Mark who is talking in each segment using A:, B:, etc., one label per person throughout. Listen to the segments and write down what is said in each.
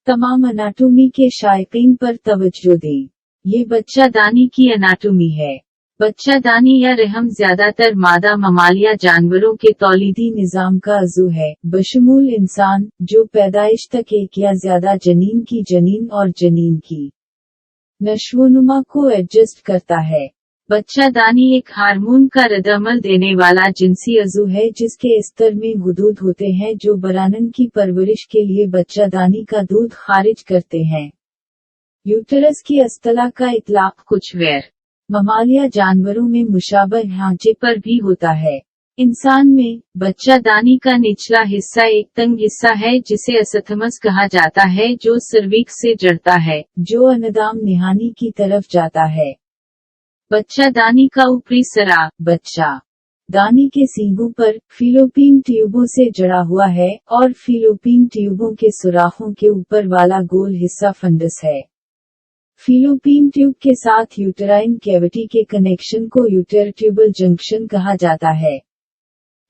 A: तमाम अनाटोमी के शायकीन पर तवज्जो दें। ये बच्चादानी की अनाटोमी है। बच्चादानी या रहम ज्यादातर मादा ममालिया जानवरों के तौलीदी निज़ाम का अज़ू है, बशमूल इंसान, जो पैदाइश तक एक या ज्यादा जनीन की जनीन और जनीन की नश्वोनुमा को एडजस्ट करता है। बच्चादानी एक हार्मोन का रद्दअमल देने वाला जिनसी अज़ू है जिसके स्तर में गुदूद होते हैं जो बरानन की परवरिश के लिए बच्चादानी का दूध खारिज करते हैं। यूटरस की अस्तला का इतलाक कुछ गैर ममालिया जानवरों में मुशाबह ढांचे पर भी होता है। इंसान में बच्चादानी का निचला हिस्सा एक तंग हिस्सा है जिसे असथमस कहा जाता है जो सर्विक्स से जड़ता है, जो अनदाम निहानी की तरफ जाता है। बच्चादानी का ऊपरी सरा बच्चा दानी के सींगों पर फिलोपीन ट्यूबों से जड़ा हुआ है और फिलोपीन ट्यूबों के सुराखों के ऊपर वाला गोल हिस्सा फंडस है। फिलोपीन ट्यूब के साथ यूटेराइन कैविटी के कनेक्शन को यूटेरोट्यूबल जंक्शन कहा जाता है।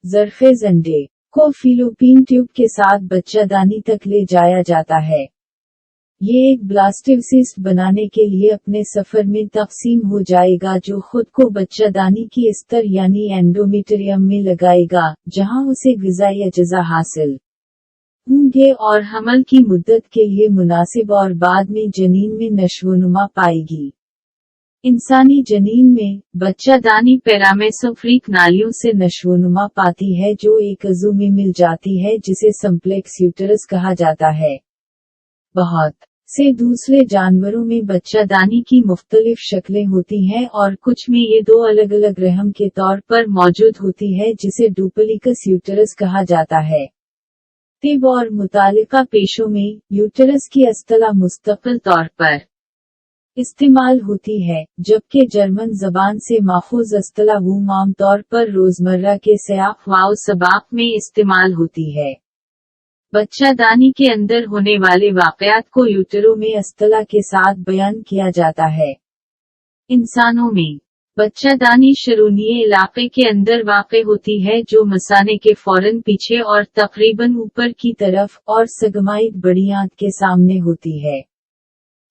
A: ज़रफ़े ज़ंडे को फिलोपीन ट्यूब के साथ बच्चादानी तक ले जाया जाता है। ये एक ब्लास्टिवसिस्ट बनाने के लिए अपने सफर में तक़सीम हो जाएगा जो खुद को बच्चादानी की स्तर यानी एंडोमेट्रियम में लगाएगा, जहां उसे ग़िज़ाई अज्जा हासिल होंगे और हमल की मुद्दत के लिए मुनासिब और बाद में जनीन में नश्वोनुमा पाएगी। इंसानी जनीन में बच्चादानी पैरामेसोफ्रीक नालियों से नश्वोनुमा पाती है जो एक अज़ू में मिल जाती है जिसे सिम्प्लेक्स यूटरस कहा जाता है। बहुत से दूसरे जानवरों में बच्चादानी की मुख्तलिफ शक्लें होती हैं और कुछ में ये दो अलग अलग रहम के तौर पर मौजूद होती है जिसे डुप्लिकस यूटरस कहा जाता है। तिब और मुतालिका पेशों में यूटरस की अस्तला मुस्तकिल तौर पर इस्तेमाल होती है, जबकि जर्मन जबान से माखूज अस्तला वूम आम तौर पर रोजमर्रा के सयाफ वाव सबाक में इस्तेमाल होती है। बच्चादानी के अंदर होने वाले वाक़यात को यूटरो में अस्तला के साथ बयान किया जाता है। इंसानों में बच्चादानी शरूनीय इलाके के अंदर वाक़े होती है जो मसाने के फौरन पीछे और तकरीबन ऊपर की तरफ और सगमाइड बड़ी आंत के सामने होती है।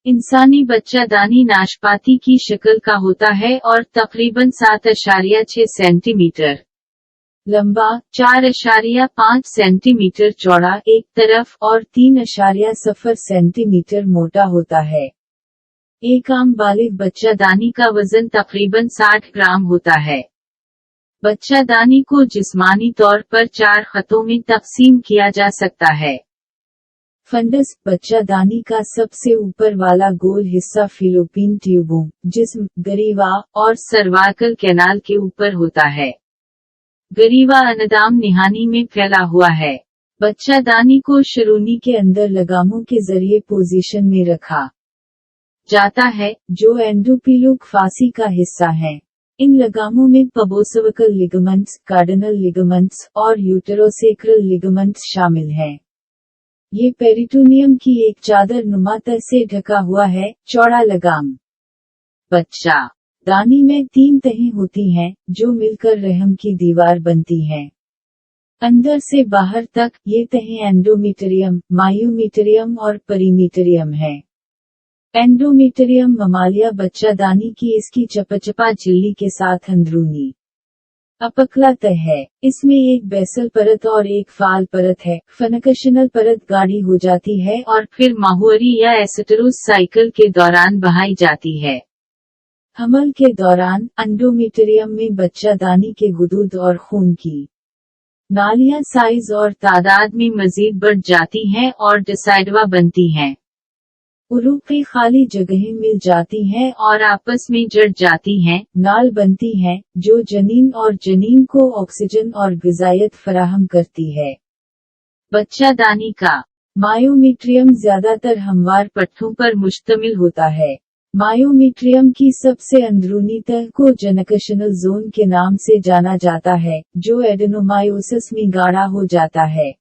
A: इंसानी बच्चादानी नाशपाती की शक्ल का होता है और तकरीबन 7.6 सेंटीमीटर लंबा, 4.5 सेंटीमीटर चौड़ा एक तरफ और 3.0 सेंटीमीटर मोटा होता है। एक आम बालिग बच्चादानी का वजन तकरीबन 60 ग्राम होता है। बच्चादानी को जिस्मानी तौर पर 4 खतों में तकसीम किया जा सकता है। फंडस बच्चादानी का सबसे ऊपर वाला गोल हिस्सा फिलोपीन ट्यूबों, जिस्म, गरीवा और सर्वाइकल कैनाल के ऊपर होता है। गरीवा अनदाम निहानी में फैला हुआ है। बच्चादानी को शरूनी के अंदर लगामों के जरिए पोजीशन में रखा जाता है, जो एंडोपीलूक फासी का हिस्सा है। इन लगामों में पबोसवकल लिगामेंट्स, कार्डिनल लिगामेंट्स और यूटेरोसेक्रल लिगामेंट्स शामिल हैं। ये पेरिटोनियम की एक चादर नुमा तह से ढका हुआ है, चौड़ा लगाम। बच्चा दानी में 3 तहें होती हैं, जो मिलकर रहम की दीवार बनती हैं। अंदर से बाहर तक ये तहें एंडोमेट्रियम, मायोमेट्रियम और पेरीमेट्रियम हैं। एंडोमेट्रियम ममालिया बच्चादानी की इसकी चपचपा झिल्ली के साथ अंदरूनी अपकला तह है। इसमें एक बेसल परत और एक फाल परत है। फनकशनल परत गाढ़ी हो जाती है और फिर माहुअरी या एसिटरोस साइकिल के दौरान बहाई जाती है। हमल के दौरान एंडोमेट्रियम में बच्चादानी के गुदूद और खून की नालियां साइज और तादाद में मजीद बढ़ जाती हैं और डिसाइडवा बनती हैं। उरुक़ी खाली जगहें मिल जाती हैं और आपस में जड़ जाती हैं, नाल बनती हैं, जो जनीन और जनीन को ऑक्सीजन और ग़िज़ायत फराहम करती है। बच्चादानी का मायोमेट्रियम ज्यादातर हमवार पट्टों पर मुश्तमिल होता है। मायोमेट्रियम की सबसे अंदरूनी तह को जनकशनल जोन के नाम से जाना जाता है, जो एडेनोमायोसिस में गाढ़ा हो जाता है।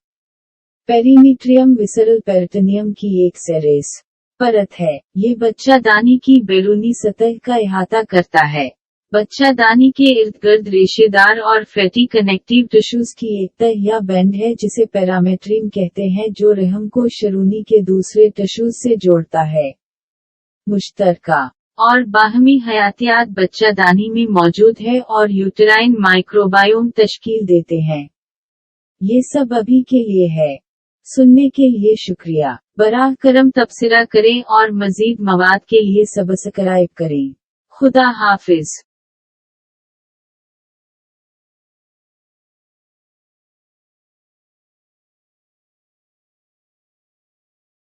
A: पेरीमेट्रियम विसरल पेरिटोनियम की एक सेरेस परत है। ये बच्चादानी की बैरूनी सतह का इहाता करता है। बच्चा दानी के इर्द गिर्द रेशेदार और फैटी कनेक्टिव टिश्यूज की एक तह या बैंड है जिसे पैरामेट्रियम कहते हैं, जो रहम को शरूनी के दूसरे टिश्यूज से जोड़ता है। मुश्तरका और बाहमी हयातियात बच्चा दानी में मौजूद है और यूटेराइन माइक्रोबायोम तश्कील देते हैं। ये सब अभी के लिए है। सुनने के लिए शुक्रिया। बराह करम तबसरा करें और मजीद मवाद के लिए सब्सक्राइब करें। खुदा हाफिज।